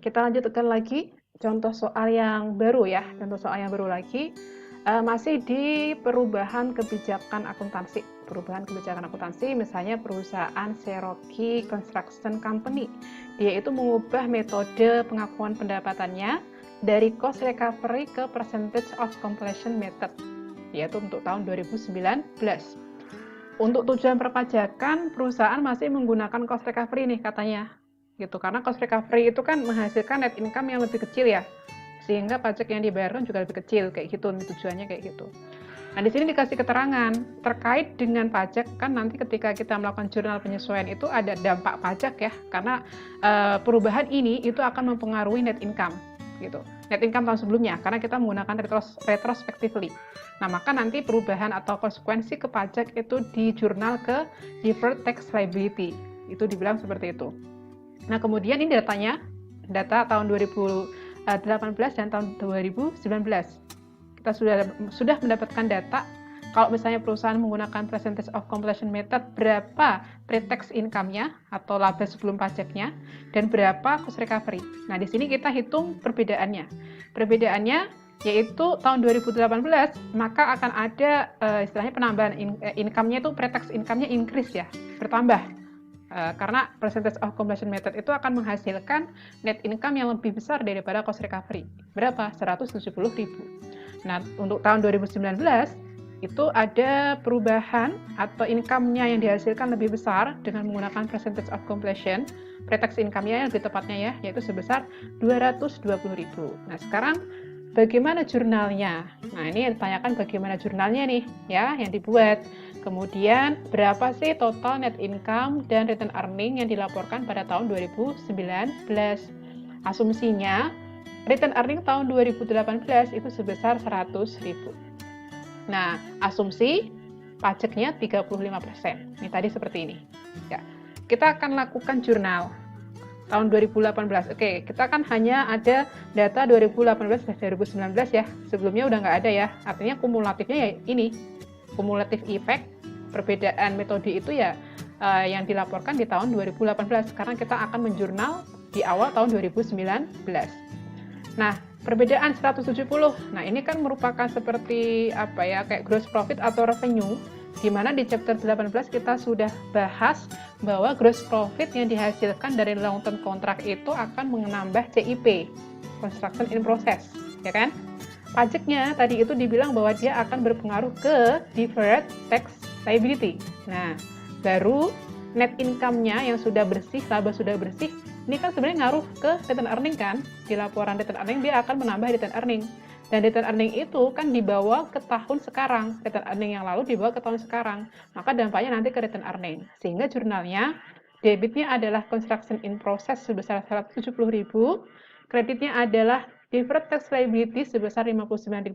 Kita lanjutkan lagi contoh soal yang baru ya. Contoh soal yang baru lagi masih di perubahan kebijakan akuntansi. Perubahan kebijakan akuntansi, misalnya perusahaan Cherokee Construction Company. Dia itu mengubah metode pengakuan pendapatannya dari cost recovery ke percentage of completion method, yaitu untuk tahun 2019. Untuk tujuan perpajakan, perusahaan masih menggunakan cost recovery nih katanya. Gitu, karena cost recovery itu kan menghasilkan net income yang lebih kecil ya. Sehingga pajak yang dibayarkan juga lebih kecil, kayak gitu tujuannya kayak gitu. Nah, di sini dikasih keterangan terkait dengan pajak, kan nanti ketika kita melakukan jurnal penyesuaian itu ada dampak pajak ya, karena perubahan ini itu akan mempengaruhi net income gitu. Net income tahun sebelumnya karena kita menggunakan retrospectively. Nah, maka nanti perubahan atau konsekuensi ke pajak itu di jurnal ke deferred tax liability. Itu dibilang seperti itu. Nah, kemudian ini datanya, data tahun 2018 dan tahun 2019. Kita sudah mendapatkan data kalau misalnya perusahaan menggunakan percentage of completion method, berapa pre-tax income-nya atau laba sebelum pajaknya dan berapa cost recovery. Nah, di sini kita hitung perbedaannya. Perbedaannya yaitu tahun 2018 maka akan ada istilahnya penambahan income-nya itu pre-tax income-nya increase ya, bertambah. Karena percentage of completion method itu akan menghasilkan net income yang lebih besar daripada cost recovery. Berapa? 170.000. Nah, untuk tahun 2019 itu ada perubahan atau income-nya yang dihasilkan lebih besar dengan menggunakan percentage of completion, pre-tax income-nya yang lebih tepatnya ya, yaitu sebesar 220.000. Nah, sekarang bagaimana jurnalnya? Nah, ini yang ditanyakan bagaimana jurnalnya nih ya, yang dibuat. Kemudian berapa sih total net income dan return earning yang dilaporkan pada tahun 2019? Asumsinya return earning tahun 2018 itu sebesar 100.000. Nah, asumsi pajaknya 35%. Ini tadi seperti ini. Ya. Kita akan lakukan jurnal tahun 2018. Oke, kita kan hanya ada data 2018 dan 2019 ya. Sebelumnya udah nggak ada ya. Artinya kumulatifnya ya ini. Kumulatif effect perbedaan metode itu ya yang dilaporkan di tahun 2018. Sekarang kita akan menjurnal di awal tahun 2019. Nah, perbedaan 170. Nah, ini kan merupakan seperti apa ya, kayak gross profit atau revenue, di mana di chapter 18 kita sudah bahas bahwa gross profit yang dihasilkan dari long term contract itu akan menambah CIP, construction in process, ya kan? Pajaknya tadi itu dibilang bahwa dia akan berpengaruh ke deferred tax liability. Nah, baru net income-nya yang sudah bersih, laba sudah bersih, ini kan sebenarnya ngaruh ke return earning kan. Di laporan return earning dia akan menambah return earning. Dan return earning itu kan dibawa ke tahun sekarang. Return earning yang lalu dibawa ke tahun sekarang. Maka dampaknya nanti ke return earning. Sehingga jurnalnya, debitnya adalah construction in process sebesar 170.000. Kreditnya adalah deferred tax liability sebesar 59.500.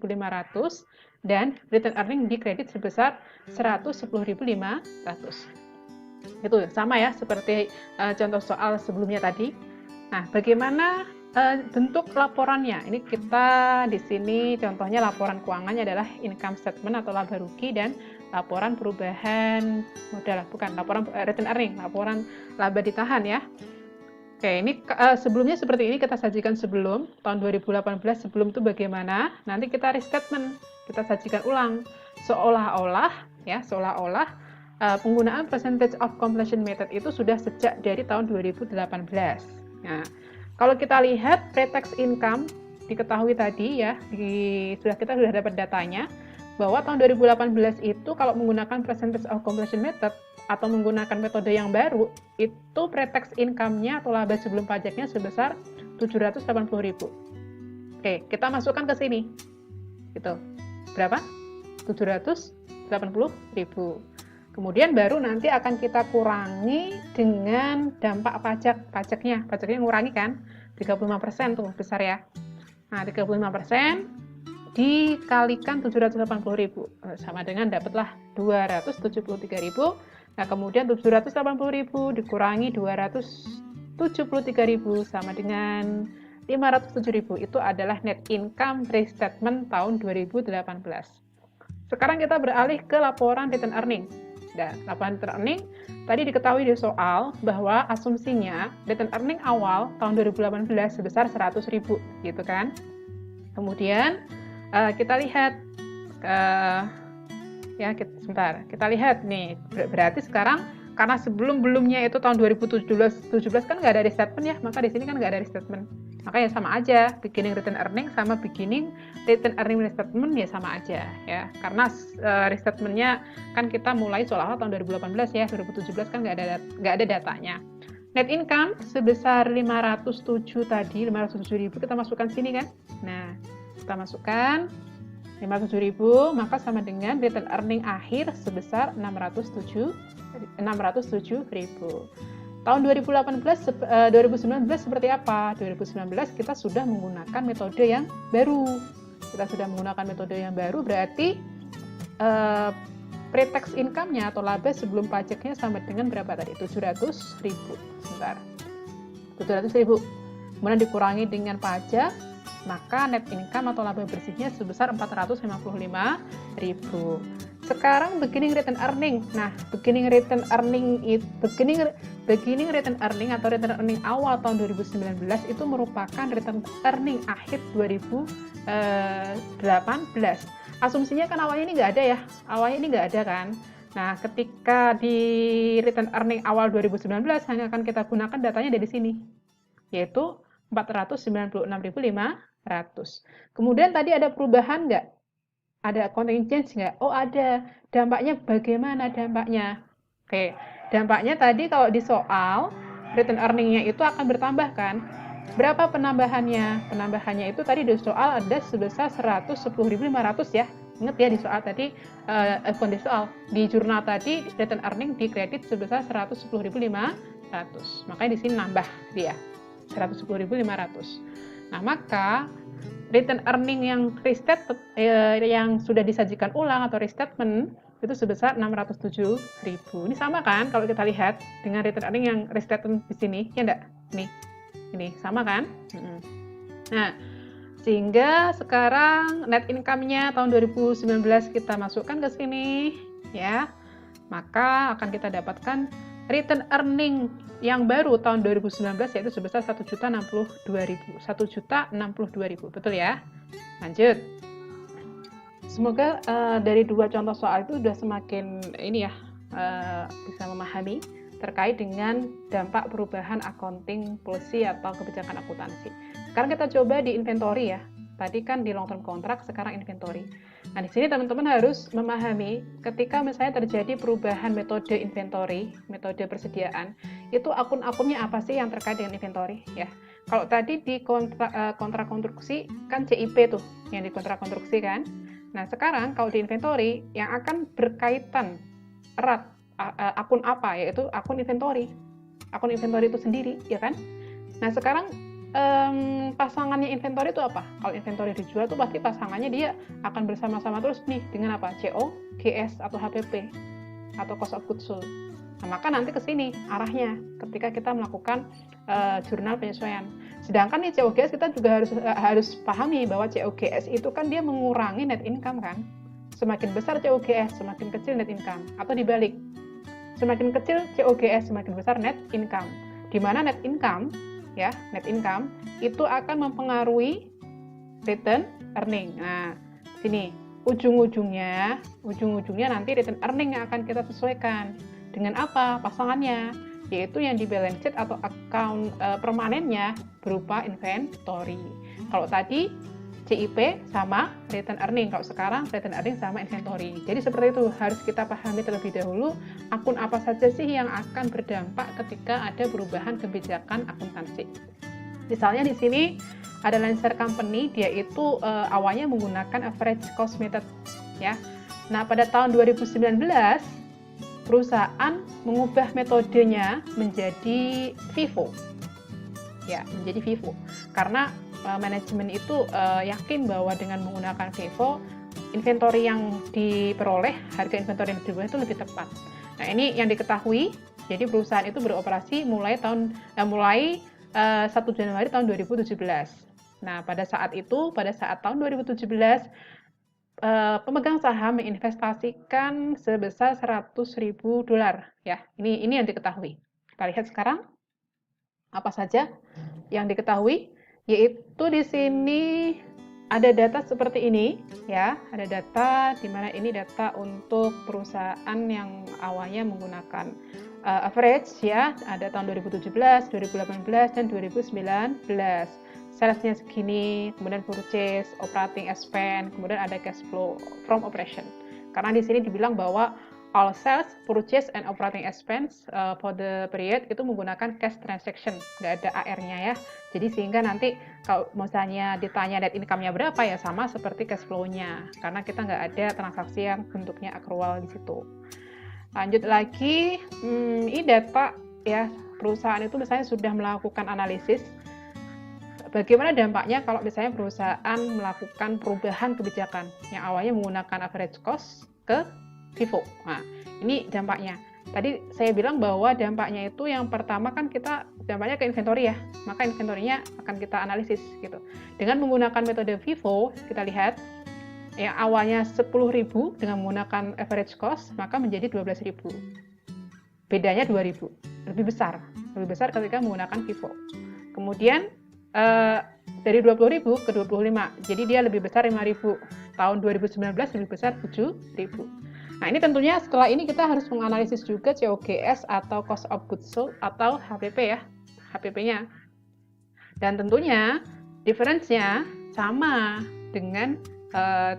Dan return earning di kredit sebesar 110.500. Itu sama ya seperti contoh soal sebelumnya tadi. Nah, bagaimana bentuk laporannya? Ini kita di sini contohnya laporan keuangannya adalah income statement atau laba rugi dan laporan perubahan modal, bukan laporan return earning, laporan laba ditahan ya. Oke, ini sebelumnya seperti ini kita sajikan sebelum tahun 2018 sebelum itu bagaimana? Nanti kita restatement, kita sajikan ulang seolah-olah penggunaan percentage of completion method itu sudah sejak dari tahun 2018. Nah, kalau kita lihat pre-tax income diketahui tadi ya, kita sudah dapat datanya bahwa tahun 2018 itu kalau menggunakan percentage of completion method atau menggunakan metode yang baru, itu pre-tax income-nya atau laba sebelum pajaknya sebesar 780.000. Oke, kita masukkan ke sini. Gitu. Berapa? 780.000. Kemudian baru nanti akan kita kurangi dengan dampak pajaknya ngurangi kan 35% tuh besar ya. Nah, 35% dikalikan 780.000 sama dengan dapatlah 273.000. Nah, kemudian 780.000 dikurangi 273.000 sama dengan 507.000. Itu adalah net income restatement tahun 2018. Sekarang kita beralih ke laporan return earning. Dan laporan return earning tadi diketahui di soal bahwa asumsinya return earning awal tahun 2018 sebesar 100.000 gitu kan. Kemudian kita lihat sebentar. Kita lihat nih, berarti sekarang karena sebelum-belumnya itu tahun 2017 kan nggak ada restatement ya, maka di sini kan nggak ada restatement. Maka ya sama aja, beginning return earning sama beginning return earning restatement ya sama aja ya. Karena restatementnya kan kita mulai seolah-olah tahun 2018 ya, 2017 kan nggak ada datanya. Net income sebesar 507 tadi, 507.000 kita masukkan sini kan. Nah, kita masukkan 507.000, maka sama dengan return earning akhir sebesar 607.000. Tahun 2019 seperti apa? 2019 kita sudah menggunakan metode yang baru. Berarti pre-tax income-nya atau laba sebelum pajaknya sama dengan berapa tadi? 700.000. Sebentar. 700.000. Kemudian dikurangi dengan pajak, maka net income atau laba bersihnya sebesar 455.000. Sekarang beginning return earning. Nah, beginning return earning atau return earning awal tahun 2019 itu merupakan return earning akhir 2018. Asumsinya kan awalnya ini nggak ada ya. Awalnya ini nggak ada kan. Nah, ketika di return earning awal 2019 hanya akan kita gunakan datanya dari sini, yaitu 496.500. Kemudian tadi ada perubahan nggak? Ada accounting change nggak? Oh ada. Dampaknya bagaimana dampaknya? Oke, dampaknya tadi kalau di soal return earning-nya itu akan bertambah kan? Berapa penambahannya? Penambahannya itu tadi di soal ada sebesar 110.500 ya. Ingat ya di soal tadi, bukan di soal, di jurnal tadi return earning di kredit sebesar 110.500. Makanya di sini nambah dia 110.500. Nah, maka return earning yang restated yang sudah disajikan ulang atau restatement itu sebesar 607.000. Ini sama kan kalau kita lihat dengan return earning yang restatement di sini, ya enggak? Ini sama kan? Nah, sehingga sekarang net income-nya tahun 2019 kita masukkan ke sini ya. Maka akan kita dapatkan return earning yang baru tahun 2019 yaitu sebesar 1.062.000. 1.062.000. Betul ya? Lanjut. Semoga dari dua contoh soal itu sudah semakin bisa memahami terkait dengan dampak perubahan accounting policy atau kebijakan akuntansi. Sekarang kita coba di inventory ya. Tadi kan di long term contract, sekarang inventory. Nah, di sini teman-teman harus memahami ketika misalnya terjadi perubahan metode inventory, metode persediaan, itu akun-akunnya apa sih yang terkait dengan inventory ya. Kalau tadi di kontrak konstruksi kan CIP tuh yang di kontrak konstruksi kan. Nah, sekarang kalau di inventory yang akan berkaitan erat akun apa, yaitu akun inventory. Akun inventory itu sendiri, ya kan? Nah, sekarang pasangannya inventory itu apa? Kalau inventory dijual tuh pasti pasangannya dia akan bersama-sama terus nih dengan apa? CO, GS atau HPP atau cost of goods sold. Nah, maka nanti ke sini arahnya ketika kita melakukan jurnal penyesuaian. Sedangkan nih COGS kita juga harus pahami bahwa COGS itu kan dia mengurangi net income kan. Semakin besar COGS, semakin kecil net income. Atau dibalik. Semakin kecil COGS, semakin besar net income. Di mana net income itu akan mempengaruhi return earning. Nah, sini ujung-ujungnya nanti return earning yang akan kita sesuaikan dengan apa pasangannya, yaitu yang di balance sheet atau account permanennya berupa inventory. Kalau tadi CIP sama return earning, kalau sekarang return earning sama inventory. Jadi seperti itu, harus kita pahami terlebih dahulu akun apa saja sih yang akan berdampak ketika ada perubahan kebijakan akuntansi. Misalnya di sini ada Lancer Company, dia itu awalnya menggunakan average cost method ya. Nah, pada tahun 2019 perusahaan mengubah metodenya menjadi FIFO. Ya, menjadi FIFO. Karena manajemen itu yakin bahwa dengan menggunakan FIFO, inventory yang diperoleh, harga inventory yang diperoleh itu lebih tepat. Nah, ini yang diketahui. Jadi perusahaan itu beroperasi mulai 1 Januari tahun 2017. Nah, pada saat tahun 2017 pemegang saham menginvestasikan sebesar $100.000 ya. Ini yang diketahui. Kita lihat sekarang apa saja yang diketahui, yaitu di sini ada data seperti ini ya, ada data di mana ini data untuk perusahaan yang awalnya menggunakan average ya, ada tahun 2017, 2018 dan 2019. Salesnya segini, kemudian purchase, operating expense, kemudian ada cash flow from operation. Karena di sini dibilang bahwa all sales, purchase, and operating expense for the period itu menggunakan cash transaction, nggak ada AR-nya ya. Jadi sehingga nanti kalau misalnya ditanya net income-nya berapa ya sama seperti cash flow-nya, karena kita nggak ada transaksi yang bentuknya accrual di situ. Lanjut lagi, ini data ya, perusahaan itu misalnya sudah melakukan analisis bagaimana dampaknya kalau misalnya perusahaan melakukan perubahan kebijakan yang awalnya menggunakan average cost ke FIFO. Nah, ini dampaknya. Tadi saya bilang bahwa dampaknya itu yang pertama kan kita dampaknya ke inventory ya, maka inventory-nya akan kita analisis gitu. Dengan menggunakan metode FIFO, kita lihat yang awalnya 10.000 dengan menggunakan average cost, maka menjadi 12.000. Bedanya 2.000, lebih besar ketika menggunakan FIFO. Kemudian dari 20.000 ke 25, jadi dia lebih besar 5.000. Tahun 2019 lebih besar 7.000. Nah, ini tentunya setelah ini kita harus menganalisis juga COGS atau cost of goods sold atau HPP ya, HPP-nya. Dan tentunya difference-nya sama dengan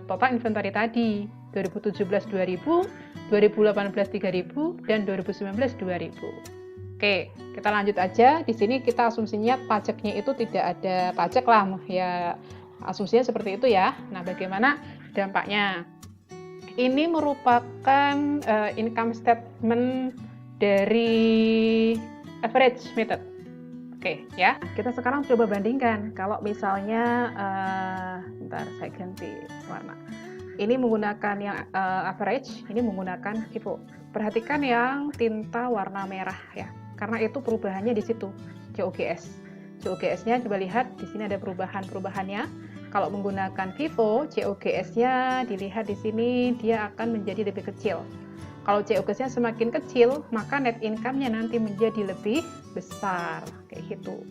total inventory tadi, 2017 2.000, 2018 3.000 dan 2019 2.000. Oke, kita lanjut aja. Di sini kita asumsinya pajaknya itu tidak ada pajak lah, ya asumsinya seperti itu ya. Nah, bagaimana dampaknya? Ini merupakan income statement dari average method. Oke, ya. Kita sekarang coba bandingkan. Kalau misalnya, bentar saya ganti warna. Ini menggunakan yang average, ini menggunakan FIFO. Perhatikan yang tinta warna merah ya. Karena itu perubahannya di situ, COGS. COGS-nya coba lihat, di sini ada perubahannya. Kalau menggunakan FIFO, COGS-nya dilihat di sini, dia akan menjadi lebih kecil. Kalau COGS-nya semakin kecil, maka net income-nya nanti menjadi lebih besar, kayak gitu.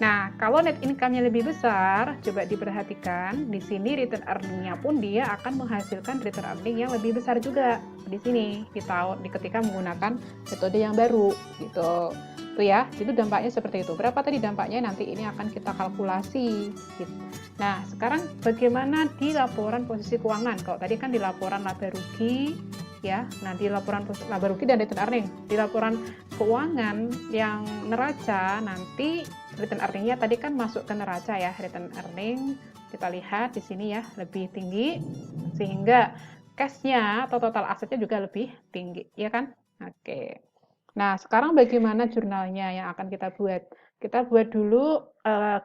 Nah, kalau net income-nya lebih besar, coba diperhatikan, di sini return earning-nya pun dia akan menghasilkan return earning yang lebih besar juga di sini ketika menggunakan metode yang baru gitu. Itu ya, itu dampaknya seperti itu. Berapa tadi dampaknya nanti ini akan kita kalkulasi gitu. Nah, sekarang bagaimana di laporan posisi keuangan? Kalau tadi kan di laporan laba rugi ya. Nah, di laporan laba rugi dan return earning, di laporan keuangan yang neraca nanti return earning-nya tadi kan masuk ke neraca ya, return earning kita lihat di sini ya lebih tinggi sehingga cash-nya atau total asetnya juga lebih tinggi, ya kan? Oke. Nah, sekarang bagaimana jurnalnya yang akan kita buat? Kita buat dulu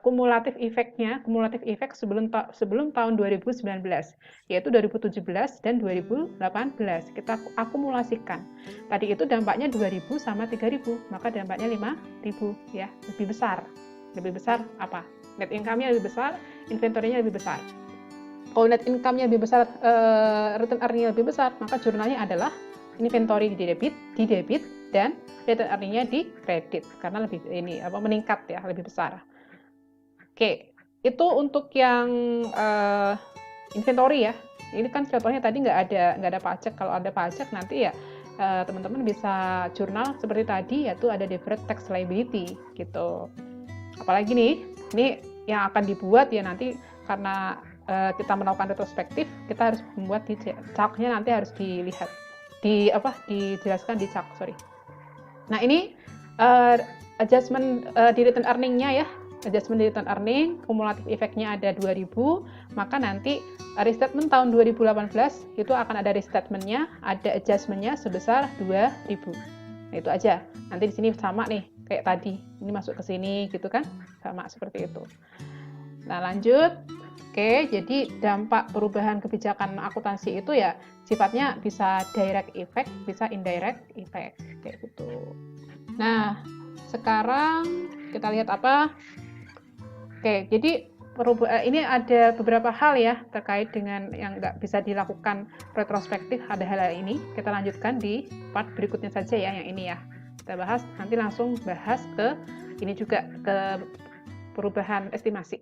kumulatif efeknya, kumulatif efek sebelum tahun 2019, yaitu 2017 dan 2018. Kita akumulasikan. Tadi itu dampaknya 2.000 sama 3.000, maka dampaknya 5.000 ya, lebih besar. Lebih besar apa? Net income-nya lebih besar, inventory-nya lebih besar. Kalau net income-nya lebih besar, return earning-nya lebih besar, maka jurnalnya adalah inventory di debit dan return earning-nya di kredit karena lebih meningkat ya, lebih besar. Oke, itu untuk yang inventory ya. Ini kan contohnya tadi nggak ada pajak. Kalau ada pajak nanti ya teman-teman bisa jurnal seperti tadi, yaitu ada deferred tax liability gitu. Apalagi nih, ini yang akan dibuat ya nanti karena kita melakukan retrospektif, kita harus membuat di chart-nya nanti harus dilihat dijelaskan di chart, sorry. Nah, ini adjustment di return earning-nya ya. Adjustment di return earning, kumulatif efeknya ada 2.000, maka nanti restatement tahun 2018 itu akan ada restatement-nya, ada adjustment-nya sebesar 2.000. Nah, itu aja. Nanti di sini sama nih, kayak tadi. Ini masuk ke sini gitu kan? Sama seperti itu. Nah, lanjut. Oke, jadi dampak perubahan kebijakan akuntansi itu ya sifatnya bisa direct effect, bisa indirect effect, kayak gitu. Nah, sekarang kita lihat apa? Oke, jadi ini ada beberapa hal ya terkait dengan yang nggak bisa dilakukan retrospektif. Ada hal ini kita lanjutkan di part berikutnya saja ya, yang ini ya kita bahas. Nanti langsung bahas ke ini juga, ke perubahan estimasi.